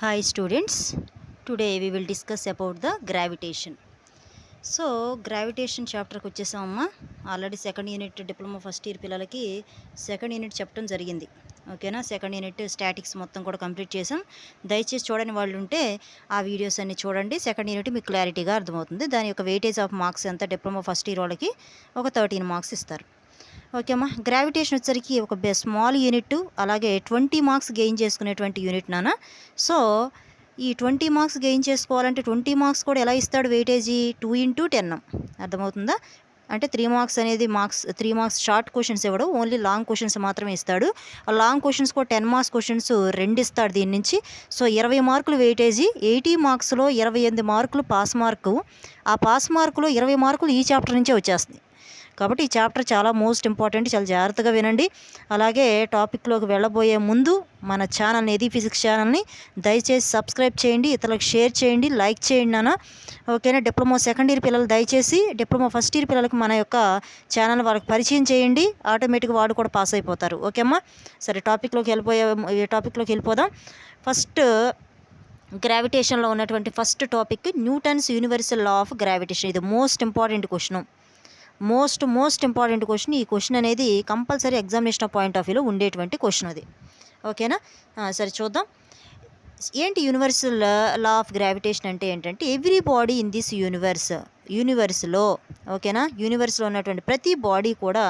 Hi students, today we will discuss about the gravitation. So gravitation చాప్టర్కి వచ్చేసామమ్మా. Already second unit diploma first year పిల్లలకి second unit చెప్పడం జరిగింది. ఓకేనా, second unit statics మొత్తం కూడా కంప్లీట్ చేసాం. దయచేసి చూడని వాళ్ళు ఉంటే ఆ వీడియోస్ అన్ని చూడండి. సెకండ్ యూనిట్ మీకు క్లారిటీగా అర్థమవుతుంది. దాని యొక్క వెయిటేజ్ ఆఫ్ మార్క్స్ ఎంత, డిప్లొమా ఫస్ట్ ఇయర్ వాళ్ళకి ఒక 13 మార్క్స్ ఇస్తారు. ఓకే అమ్మా, గ్రావిటేషన్ వచ్చరికి ఒక స్మాల్ యూనిట్, అలాగే 20 మార్క్స్ గెయిన్ చేసుకునేటువంటి యూనిట్ నాన్న. సో ఈ 20 మార్క్స్ గెయిన్ చేసుకోవాలంటే 20 మార్క్స్ కూడా ఎలా ఇస్తాడు వెయిటేజీ 2 × 10. అర్థమవుతుందా? అంటే 3 మార్క్స్ అనేది 3 మార్క్స్ షార్ట్ క్వశ్చన్స్ ఇవ్వడు, ఓన్లీ లాంగ్ క్వశ్చన్స్ మాత్రమే ఇస్తాడు. ఆ లాంగ్ క్వశ్చన్స్ కూడా 10 మార్క్స్ క్వశ్చన్స్ 2 ఇస్తాడు దీని నుంచి. సో 20 మార్కులు వెయిటేజీ, 80 మార్క్స్లో 28 మార్కులు పాస్ మార్కు. ఆ పాస్ మార్కులో 20 మార్కులు ఈ చాప్టర్ నుంచే వచ్చేస్తుంది. కాబట్టి ఈ చాప్టర్ చాలా మోస్ట్ ఇంపార్టెంట్, చాలా జాగ్రత్తగా వినండి. అలాగే టాపిక్లోకి వెళ్ళబోయే ముందు మన ఛానల్ని, ఏది ఫిజిక్స్ ఛానల్ని దయచేసి సబ్స్క్రైబ్ చేయండి, ఇతరులకు షేర్ చేయండి, లైక్ చేయండి నాన్న. ఓకేనా, డిప్లొమా సెకండ్ ఇయర్ పిల్లలు దయచేసి డిప్లొమా ఫస్ట్ ఇయర్ పిల్లలకు మన యొక్క ఛానల్ వాళ్ళకి పరిచయం చేయండి. ఆటోమేటిక్గా వాడు కూడా పాస్ అయిపోతారు. ఓకేమ్మా, సరే టాపిక్లోకి వెళ్ళిపోదాం. ఫస్ట్ గ్రావిటేషన్లో ఉన్నటువంటి first topic Newton's universal law of gravitation. ఇది most important question, most important question. ఈ క్వశ్చన్ అనేది కంపల్సరీ ఎగ్జామినేషన్ పాయింట్ ఆఫ్ వ్యూలో ఉండేటువంటి క్వశ్చన్ అది. ఓకేనా, సరే చూద్దాం. ఏంటి యూనివర్సల్ లా ఆఫ్ గ్రావిటేషన్ అంటే ఏంటంటే ఎవ్రీ బాడీ ఇన్ దిస్ యూనివర్స్లో, ఓకేనా, యూనివర్స్లో ఉన్నటువంటి ప్రతి బాడీ కూడా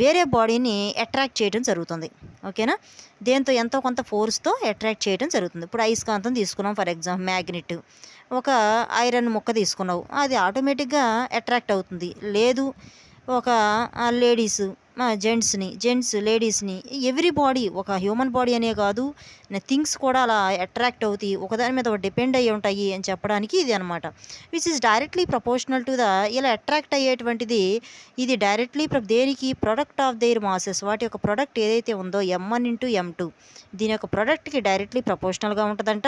వేరే బాడీని అట్రాక్ట్ చేయడం జరుగుతుంది. ఓకేనా, దేంతో ఎంతో కొంత ఫోర్స్తో అట్రాక్ట్ చేయడం జరుగుతుంది. ఇప్పుడు అయస్కాంతం తీసుకున్నాం, ఫర్ ఎగ్జాంపుల్ మ్యాగ్నెట్. ఒక ఐరన్ ముక్క తీసుకున్నావు, అది ఆటోమేటిక్గా అట్రాక్ట్ అవుతుంది. లేదు ఒక జెంట్స్ లేడీస్ని, ఎవ్రీ బాడీ, ఒక హ్యూమన్ బాడీ అనే కాదు, థింగ్స్ కూడా అలా అట్రాక్ట్ అవుతాయి, ఒకదాని మీద డిపెండ్ అయ్యి ఉంటాయి అని చెప్పడానికి ఇది అనమాట. Which is directly proportional to ఇలా అట్రాక్ట్ అయ్యేటువంటిది ఇది డైరెక్ట్లీ దేనికి, ప్రొడక్ట్ ఆఫ్ దేర్ మాసెస్, వాటి యొక్క ప్రొడక్ట్ ఏదైతే ఉందో M1 × M2, దీని యొక్క ప్రొడక్ట్కి డైరెక్ట్లీ ప్రపోర్షనల్గా ఉంటుందంట.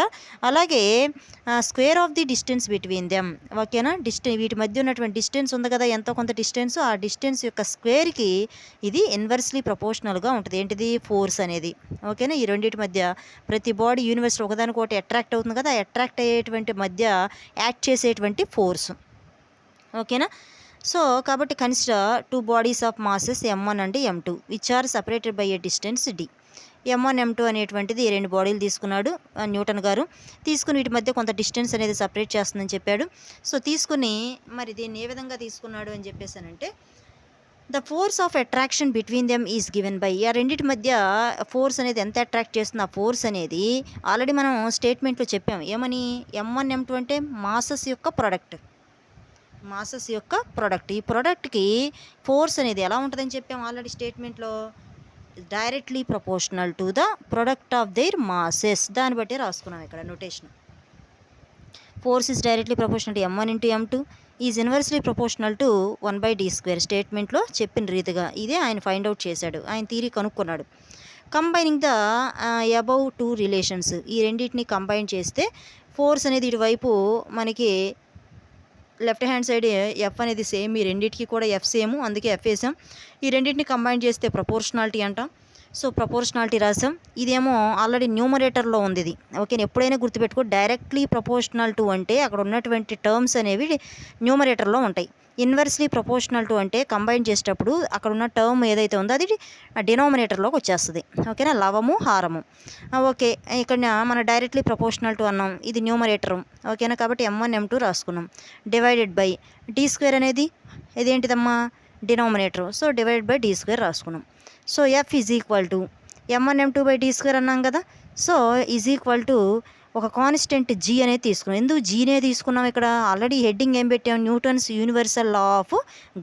అలాగే square of the distance between them, ఓకేనా, వీటి మధ్య ఉన్నటువంటి డిస్టెన్స్ ఉంది కదా, ఎంతో కొంత డిస్టెన్స్, ఆ డిస్టెన్స్ యొక్క స్క్వేర్కి ఇది ఇన్వర్స్లీ ప్రపోర్షనల్గా ఉంటుంది. ఏంటిది, ఫోర్స్ అనేది. ఓకేనా, ఈ రెండింటి మధ్య ప్రతి బాడీ యూనివర్స్లో ఒకదానికొకటి అట్రాక్ట్ అవుతుంది కదా, అట్రాక్ట్ అయ్యేటువంటి మధ్య యాక్ట్ చేసేటువంటి ఫోర్స్. ఓకేనా, సో కాబట్టి consider 2 bodies of masses M1 and M2 which are separated by a distance D. M1 M2 అనేటువంటిది 2 బాడీలు తీసుకున్నాడు న్యూటన్ గారు. తీసుకుని వీటి మధ్య కొంత డిస్టెన్స్ అనేది సపరేట్ చేస్తుందని చెప్పాడు. సో తీసుకుని మరి దీన్ని ఏ విధంగా తీసుకున్నాడు అని చెప్పేసానంటే, the force of attraction between them is given by, ఆ రెండింటి మధ్య ఫోర్స్ అనేది ఎంత అట్రాక్ట్ చేస్తుంది, ఆ ఫోర్స్ అనేది ఆల్రెడీ మనం స్టేట్మెంట్లో చెప్పాం. ఏమని, M1 M2 అంటే మాసెస్ యొక్క ప్రోడక్ట్. ఈ ప్రోడక్ట్కి ఫోర్స్ అనేది ఎలా ఉంటుందని చెప్పాం ఆల్రెడీ స్టేట్మెంట్లో, directly proportional to the product of their masses. దాన్ని బట్టి రాసుకున్నాం ఇక్కడ notation. Force is directly proportional to M1 × M2 is inversely proportional to 1/d². స్టేట్మెంట్లో చెప్పిన రీతిగా ఇదే ఆయన ఫైండ్ అవుట్ చేశాడు, ఆయన థియరీ కనుక్కున్నాడు. కంబైనింగ్ ద అబౌవ్ 2 రిలేషన్స్, ఈ రెండింటిని కంబైన్ చేస్తే ఫోర్స్ అనేది ఇటువైపు మనకి లెఫ్ట్ హ్యాండ్ సైడ్ F అనేది సేమ్, ఈ రెండింటికి కూడా F సేమ్, అందుకే F వేసాం. ఈ రెండింటిని కంబైన్ చేస్తే ప్రపోర్షనాలిటీ అంటాం. సో ప్రపోర్షనాలిటీ రాసాం. ఇదేమో ఆల్రెడీ న్యూమరేటర్లో ఉంది ఇది. ఓకే, ఎప్పుడైనా గుర్తుపెట్టుకో, డైరెక్ట్లీ ప్రపోర్షనల్ టు అంటే అక్కడ ఉన్నటువంటి టర్మ్స్ అనేవి న్యూమరేటర్లో ఉంటాయి. ఇన్వర్స్లీ ప్రపోర్షనల్ టు అంటే కంబైన్ చేసేటప్పుడు అక్కడ ఉన్న టర్మ్ ఏదైతే ఉందో అది డినామినేటర్లోకి వచ్చేస్తుంది. ఓకేనా, లవము హారము. ఓకే, ఇక్కడ మన డైరెక్ట్లీ ప్రపోర్షనల్ టు అన్నాం, ఇది న్యూమరేటరు. ఓకేనా, కాబట్టి M1 M2 రాసుకున్నాం. డివైడెడ్ బై d² అనేది ఇదేంటిదమ్మా, denominator. So divided by d² రాసుకున్నాం. So F is equal to M1 M2/d² అన్నాం కదా. సో ఈజ్ ఈక్వల్ టు ఒక కాన్స్టెంట్ G అనేది తీసుకున్నాం. ఎందుకు జీనే తీసుకున్నాం, ఇక్కడ ఆల్రెడీ హెడ్డింగ్ ఏం పెట్టాం, Newton's universal law of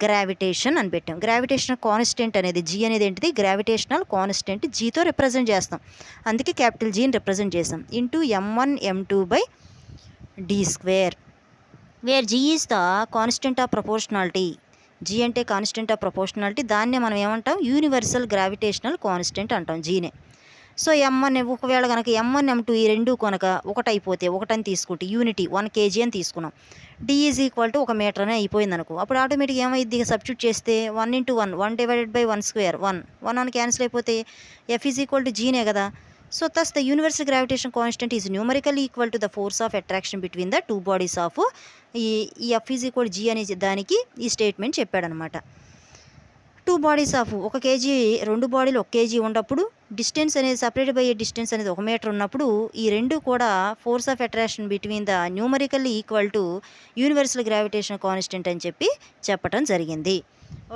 gravitation అని పెట్టాం. గ్రావిటేషనల్ కాన్స్టెంట్ అనేది G అనేది ఏంటిది, గ్రావిటేషనల్ కాన్స్టెంట్ Gతో రిప్రజెంట్ చేస్తాం, అందుకే క్యాపిటల్ Gని రిప్రజెంట్ చేస్తాం. Into M1 M2/d², where G is the constant of proportionality. G అంటే కాన్స్టెంట్ ఆఫ్ ప్రపోర్షనాలిటీ, దాన్నే మనం ఏమంటాం, యూనివర్సల్ గ్రావిటేషనల్ కాన్స్టెంట్ అంటాం Gనే. సో M1 ఒకవేళ కనుక M1 M2 ఈ రెండు కనుక ఒకటైపోతే, ఒకటని తీసుకుంటే యూనిటీ 1 kg అని తీసుకున్నాం. D is equal to 1 metre అని అయిపోయింది అనుకో, అప్పుడు ఆటోమేటిక్గా ఏమైంది, సబ్స్టిట్యూట్ చేస్తే 1 × 1 1 డివైడెడ్ బై 1² 1 1 క్యాన్సిల్ అయిపోతే F ఈజ్ ఈక్వల్ టు Gనే కదా. So thus the universal gravitation constant is numerically equal to the force of attraction between the two bodies of ఈ F is equal G అనే దానికి ఈ statement చెప్పాడనమాట. 2 bodies of 1 KG 2 బాడీలు 1 KG ఉన్నప్పుడు distance అనేది separate by distance అనేది 1 metre ఉన్నప్పుడు ఈ రెండు కూడా force of attraction between the numerically equal to universal gravitation constant అని చెప్పటం జరిగింది.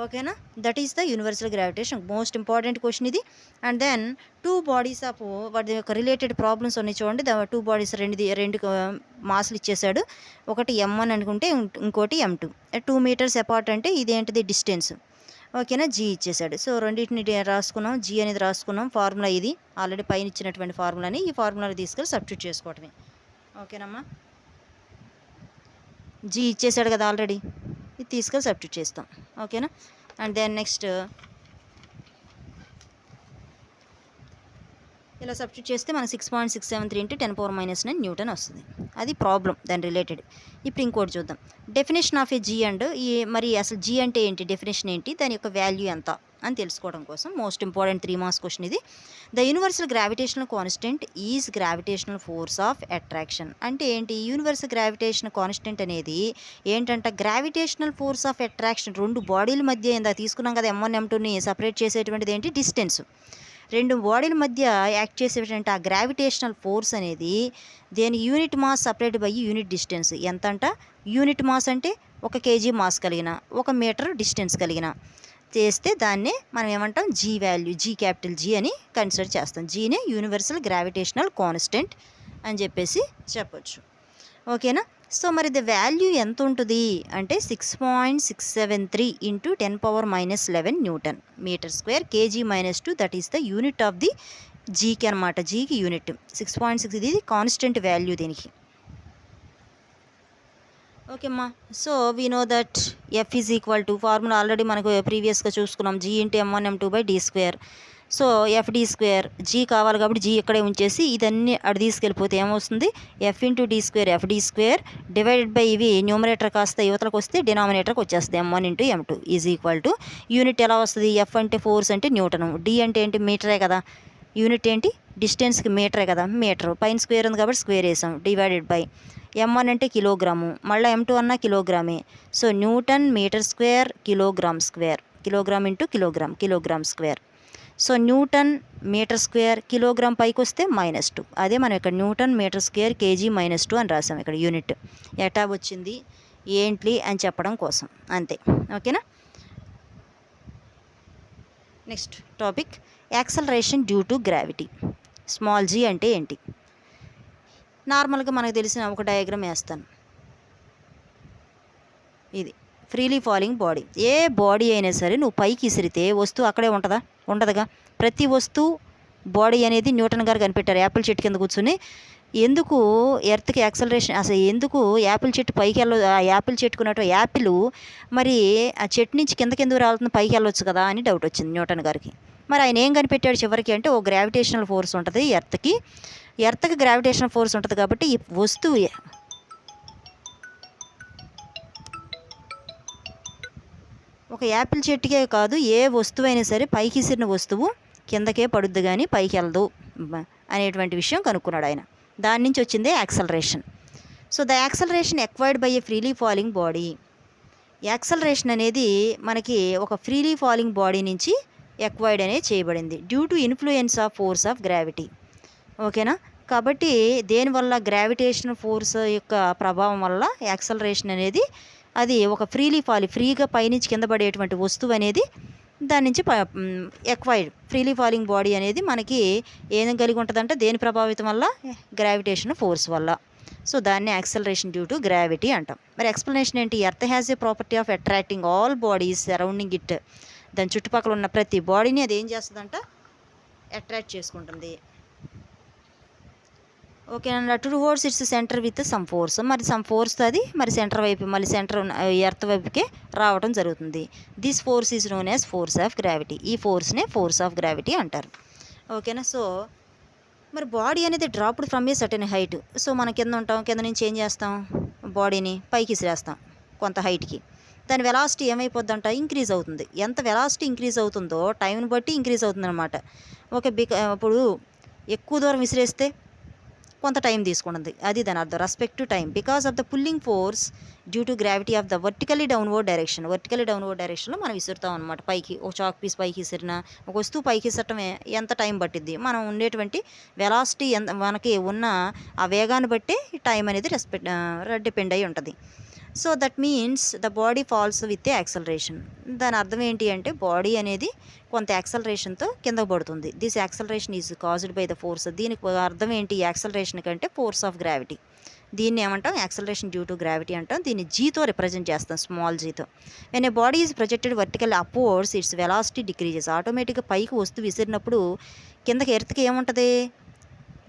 ఓకేనా, that is the universal gravitation. Most important question ఇది. అండ్ దెన్ 2 బాడీస్ ఆఫ్ వాటి యొక్క రిలేటెడ్ ప్రాబ్లమ్స్ ఉన్నాయి చూడండి. 2 బాడీస్ రెండు మాస్లు ఇచ్చేసాడు. ఒకటి M1 అనుకుంటే ఇంకోటి M2. 2 మీటర్స్ అపార్ట్ అంటే ఇదేంటిది డిస్టెన్స్. ఓకేనా, G ఇచ్చేసాడు. సో రెండింటిని రాసుకున్నాం, G అనేది రాసుకున్నాం. ఫార్ములా ఇది ఆల్రెడీ పైన ఇచ్చినటువంటి ఫార్ములాని ఈ ఫార్ములాని తీసుకెళ్ళి సబ్స్టిట్యూట్ చేసుకోవటమే. ఓకేనమ్మా, G ఇచ్చేసాడు కదా ఆల్రెడీ, ఇది తీసుకెళ్ళి సబ్స్టిట్యూట్ చేస్తాం. ఓకేనా, అండ్ దెన్ నెక్స్ట్ ఇలా సబ్స్టిట్యూట్ చేస్తే మనకు 6.673 × 10⁻⁹ న్యూటన్ వస్తుంది. అది ప్రాబ్లం దాని రిలేటెడ్. ఇప్పుడు ఇంకోటి చూద్దాం. Definition of A G and మరి అసలు G అంటే ఏంటి, డెఫినేషన్ ఏంటి, దాని యొక్క వాల్యూ ఎంత అని తెలుసుకోవడం కోసం మోస్ట్ ఇంపార్టెంట్ 3 మార్క్స్ క్వశ్చన్ ఇది. The universal gravitational constant is gravitational force of attraction. అంటే ఏంటి, యూనివర్సల్ గ్రావిటేషన్ కాన్స్టెంట్ అనేది ఏంటంటే గ్రావిటేషనల్ ఫోర్స్ ఆఫ్ అట్రాక్షన్. 2 బాడీల మధ్య ఇందా తీసుకున్నాం కదా M1 M2ని సపరేట్ చేసేటువంటిది ఏంటి, డిస్టెన్స్. 2 బాడీల మధ్య యాక్ట్ చేసేటువంటి ఆ గ్రావిటేషనల్ ఫోర్స్ అనేది దేని unit mass separate by unit distance. ఎంత అంట, యూనిట్ మాస్ అంటే 1 కేజీ మాస్ కలిగిన 1 మీటర్ డిస్టెన్స్ కలిగిన చేస్తే దాన్నే మనం ఏమంటాం, G value, G capital G అని కన్సిడర్ చేస్తాం. Gనే యూనివర్సల్ గ్రావిటేషనల్ కాన్స్టెంట్ అని చెప్పొచ్చు. ఓకేనా, సో మరి ద వాల్యూ ఎంత ఉంటుంది అంటే 6.673 × 10⁻⁻11 newton metre square kg - 2. That is the unit of the Gకి అనమాట. Gకి యూనిట్ 6.6, ఇది కాన్స్టెంట్ వాల్యూ దీనికి. ఓకే అమ్మా, so we know that F is equal to formula already మనకు ప్రీవియస్గా చూసుకున్నాం, G × M1 M2/d². So FD², G కావాలి కాబట్టి G ఇక్కడే ఉంచేసి ఇదన్నీ అటు తీసుకెళ్ళిపోతే ఏమవుతుంది, F × d² FD² divided by ఇవి న్యూమరేటర్ కాస్త యువతలకు వస్తే డినామినేటర్కి వచ్చేస్తుంది M1 × M2 is equal to unit ఎలా వస్తుంది, F అంటే ఫోర్స్ అంటే న్యూటను, D అంటే ఏంటి మీటరే కదా, యూనిట్ ఏంటి డిస్టెన్స్కి మీటరే కదా, మీటరు పైన స్క్వేర్ ఉంది కాబట్టి స్క్వేర్ వేసాం, డివైడెడ్ బై M1 అంటే కిలోగ్రాము, మళ్ళీ M2 అన్న కిలోగ్రామే. So newton metre square kilogram square, kilogram × kilogram square. So newton metre square, kilogram పైకి వస్తే -2. అదే మనం ఇక్కడ న్యూటన్ మీటర్ స్క్వేర్ kg - 2 అని రాసాం. ఇక్కడ యూనిట్ ఎటా వచ్చింది ఏంటి అని చెప్పడం కోసం అంతే. ఓకేనా, next topic acceleration due to gravity. Small g అంటే ఏంటి, నార్మల్గా మనకు తెలిసిన ఒక డయాగ్రామ్ వేస్తాను. ఇది ఫ్రీలీ ఫాలింగ్ బాడీ. ఏ బాడీ అయినా సరే నువ్వు పైకి ఇసిరితే వస్తువు అక్కడే ఉంటుందా, ఉండదుగా. ప్రతి వస్తువు బాడీ అనేది న్యూటన్ గారు కనిపెట్టారు యాపిల్ చెట్టు కింద కూర్చుని. ఎందుకు ఎర్త్కి యాక్సలరేషన్, అసలు ఎందుకు యాపిల్ చెట్టు పైకి ఆ యాపిల్ చెట్టుకున్నట్టు యాపిల్ మరి ఆ చెట్టు నుంచి కిందకెందుకు రాలుతుంది, పైకి వెళ్ళొచ్చు కదా అని డౌట్ వచ్చింది న్యూటన్ గారికి. మరి ఆయన ఏం కనిపెట్టాడు చివరికి అంటే, ఓ గ్రావిటేషనల్ ఫోర్స్ ఉంటుంది ఎర్త్కి గ్రావిటేషనల్ ఫోర్స్ ఉంటుంది కాబట్టి ఈ వస్తువు ఒక యాపిల్ చెట్టుకే కాదు ఏ వస్తువు అయినా సరే పైకి ఇసిరిన వస్తువు కిందకే పడుద్ది కానీ పైకి వెళ్ళదు అనేటువంటి విషయం కనుక్కున్నాడు ఆయన. దాని నుంచి వచ్చిందే acceleration. So the acceleration acquired by A freely falling body. Acceleration అనేది మనకి ఒక ఫ్రీలీ ఫాలింగ్ బాడీ నుంచి ఎక్వైర్డ్ అనేది చేయబడింది due to influence of force of gravity. ఓకేనా, కాబట్టి దేనివల్ల గ్రావిటేషన్ ఫోర్స్ యొక్క ప్రభావం వల్ల యాక్సలరేషన్ అనేది అది ఒక ఫ్రీగా పైనుంచి కింద పడేటువంటి వస్తువు అనేది దాని నుంచి ఎక్వైర్డ్ ఫ్రీలీ ఫాలింగ్ బాడీ అనేది మనకి ఏం కలిగి ఉంటుందంటే దేని ప్రభావితం వల్ల, గ్రావిటేషన్ ఫోర్స్ వల్ల. సో దాన్ని యాక్సలరేషన్ డ్యూ టు గ్రావిటీ అంటాం. మరి ఎక్స్ప్లెనేషన్ ఏంటి, earth has a property of attracting all bodies surrounding it. దాని చుట్టుపక్కల ఉన్న ప్రతి బాడీని అది ఏం చేస్తుందంట, అట్రాక్ట్ చేసుకుంటుంది. ఓకేనా, towards its centre with some force. మరి సమ్ ఫోర్స్ అది మరి సెంటర్ వైపు మళ్ళీ ఎర్త్ వైపుకే రావడం జరుగుతుంది. This force is known as force of gravity. ఈ ఫోర్స్నే ఫోర్స్ ఆఫ్ గ్రావిటీ అంటారు. ఓకేనా, సో మరి బాడీ అనేది dropped from a certain height. So మనం కింద ఉంటాం, కింద నుంచి ఏం చేస్తాం, బాడీని పైకి ఇసిరేస్తాం కొంత హైట్కి. దాని వెలాసిటీ ఏమైపోద్దంట, ఇంక్రీజ్ అవుతుంది. ఎంత వెలాసిటీ ఇంక్రీజ్ అవుతుందో టైంని బట్టి ఇంక్రీజ్ అవుతుంది అనమాట. ఓకే, ఇప్పుడు ఎక్కువ దూరం విసిరేస్తే కొంత టైం తీసుకున్నది, అది దాని అర్థం. Respect to time because of the pulling force due to gravity of the vertically downward డైరెక్షన్లో మనం విసురుతాం అనమాట. పైకి ఒక చాక్ పీస్ పైకి విసిరినా, ఒక వస్తువు పైకి విసరటం ఎంత టైం పట్టిద్ది, మనం ఉండేటువంటి వెలాసిటీ ఎంత మనకి ఉన్న ఆ వేగాన్ని బట్టి టైం అనేది డిపెండ్ అయి ఉంటుంది. So that means the body falls with acceleration. దాని అర్థం ఏంటి అంటే బాడీ అనేది కొంత యాక్సలరేషన్తో కింద పడుతుంది. This acceleration is caused by the force. దీనికి అర్థం ఏంటి, యాక్సలరేషన్ కంటే ఫోర్స్ ఆఫ్ గ్రావిటీ. దీన్ని ఏమంటాం, యాక్సలరేషన్ డ్యూ టు గ్రావిటీ అంటాం. దీన్ని జీతో రిప్రజెంట్ చేస్తాం, స్మాల్ జీతో. When a body is projected vertical upwards its velocity decreases. ఆటోమేటిక్గా పైకి వస్తువు విసిరినప్పుడు కిందకి ఎర్త్కి ఏముంటుంది,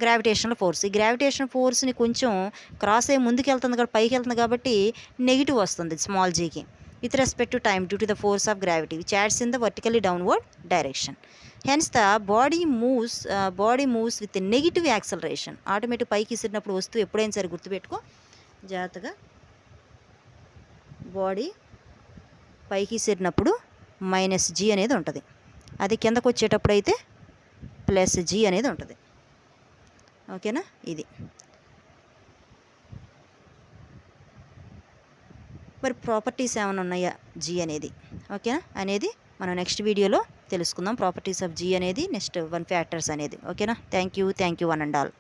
గ్రావిటేషనల్ ఫోర్స్. ఈ గ్రావిటేషన్ ఫోర్స్ని కొంచెం క్రాస్ అయ్యి ముందుకు వెళ్తుంది కాబట్టి, పైకి వెళ్తుంది కాబట్టి నెగిటివ్ వస్తుంది స్మాల్ జీకి with respect to time due to the force of gravity which adds in the vertically downward direction. Hence the body moves with negative acceleration. Automatic పైకి విసిరినప్పుడు వస్తువు ఎప్పుడైనా సరే గుర్తుపెట్టుకో జాగ్రత్తగా, బాడీ పైకి విసిరినప్పుడు -g అనేది ఉంటుంది, అది కిందకు వచ్చేటప్పుడు అయితే +g అనేది ఉంటుంది. ఓకేనా, ఇది మరి ప్రాపర్టీస్ ఏమైనా ఉన్నాయా జీ అనేది, ఓకేనా అనేది మనం నెక్స్ట్ వీడియోలో తెలుసుకుందాం. ప్రాపర్టీస్ ఆఫ్ జీ అనేది నెక్స్ట్ 1 ఫ్యాక్టర్స్ అనేది. ఓకేనా, thank you one and all.